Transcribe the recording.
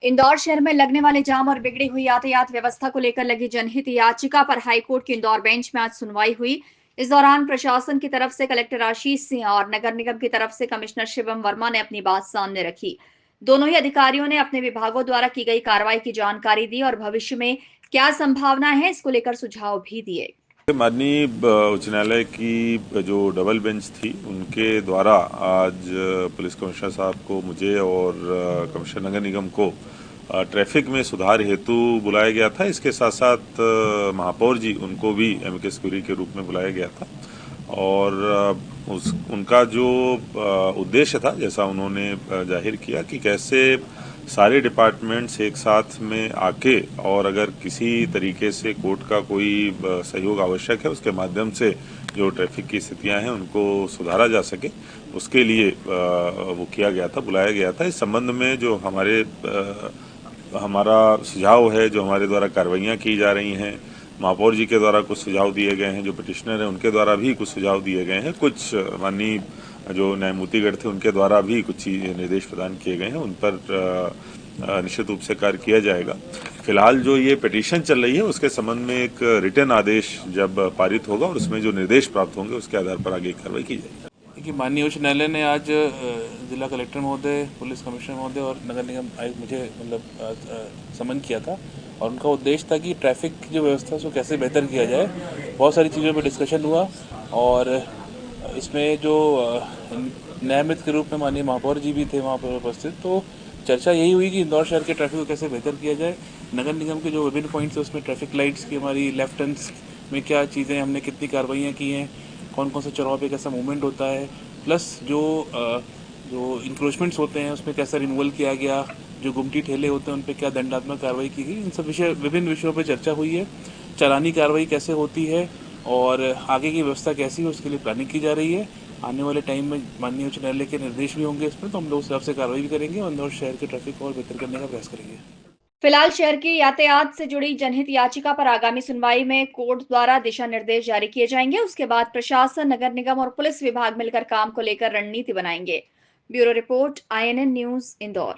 इंदौर शहर में लगने वाले जाम और बिगड़ी हुई यातायात व्यवस्था को लेकर लगी जनहित याचिका पर हाईकोर्ट की इंदौर बेंच में आज सुनवाई हुई। इस दौरान प्रशासन की तरफ से कलेक्टर आशीष सिंह और नगर निगम की तरफ से कमिश्नर शिवम वर्मा ने अपनी बात सामने रखी। दोनों ही अधिकारियों ने अपने विभागों द्वारा की गई कार्रवाई की जानकारी दी और भविष्य में क्या संभावना है इसको लेकर सुझाव भी दिए। माननीय उच्च न्यायालय की जो डबल बेंच थी उनके द्वारा आज पुलिस कमिश्नर साहब को, मुझे और कमिश्नर नगर निगम को ट्रैफिक में सुधार हेतु बुलाया गया था। इसके साथ साथ महापौर जी उनको भी एमिकस क्यूरी के रूप में बुलाया गया था और उनका जो उद्देश्य था, जैसा उन्होंने जाहिर किया कि कैसे सारे डिपार्टमेंट्स एक साथ में आके और अगर किसी तरीके से कोर्ट का कोई सहयोग आवश्यक है उसके माध्यम से जो ट्रैफिक की स्थितियां हैं उनको सुधारा जा सके, उसके लिए वो किया गया था, बुलाया गया था। इस संबंध में जो हमारा सुझाव है, जो हमारे द्वारा कार्रवाइयाँ की जा रही हैं, महापौर जी के द्वारा कुछ सुझाव दिए गए हैं, जो पिटिशनर हैं उनके द्वारा भी कुछ सुझाव दिए गए हैं, कुछ माननीय जो न्यायमूर्तिगण थे उनके द्वारा भी कुछ निर्देश प्रदान किए गए हैं, उन पर निश्चित रूप से कार्य किया जाएगा। फिलहाल जो ये पिटीशन चल रही है उसके संबंध में एक रिटन आदेश जब पारित होगा और उसमें जो निर्देश प्राप्त होंगे उसके आधार पर आगे कार्रवाई की जाएगी। देखिए, माननीय उच्च न्यायालय ने आज जिला कलेक्टर महोदय, पुलिस कमिश्नर महोदय और नगर निगम आयुक्त मुझे समन किया था और उनका उद्देश्य था कि ट्रैफिक की जो व्यवस्था है उसको कैसे बेहतर किया जाए। बहुत सारी चीज़ों पर डिस्कशन हुआ और इसमें जो न्यायमित्र के रूप में माननीय महापौर जी भी थे वहाँ पर उपस्थित, तो चर्चा यही हुई कि इंदौर शहर के ट्रैफिक को कैसे बेहतर किया जाए। नगर निगम के जो विभिन्न पॉइंट्स है उसमें ट्रैफिक लाइट्स की हमारी लेफ्ट टर्न्स में क्या चीज़ें हमने कितनी कार्रवाइयाँ की हैं, कौन कौन से चौराहों पे कैसा मूवमेंट होता है, प्लस जो इंक्रोचमेंट्स होते हैं उसमें कैसा रिमूवल किया गया, जो गुमटी ठेले होते हैं उन पर क्या दंडात्मक कार्रवाई की गई। इन सब विभिन्न विषयों पर चर्चा हुई है। चालानी कार्रवाई कैसे होती है और आगे की व्यवस्था कैसी है उसके लिए प्लानिंग की जा रही है। आने वाले टाइम में माननीय उच्च न्यायालय के निर्देश भी होंगे इसमें, तो हम लोग उस हिसाब से कार्रवाई भी करेंगे और इंदौर शहर के ट्रैफिक को और बेहतर करने का प्रयास करेंगे। फिलहाल शहर की यातायात से जुड़ी जनहित याचिका पर आगामी सुनवाई में कोर्ट द्वारा दिशा निर्देश जारी किए जाएंगे। उसके बाद प्रशासन, नगर निगम और पुलिस विभाग मिलकर काम को लेकर रणनीति बनाएंगे। Bureau report, INN news, Indore.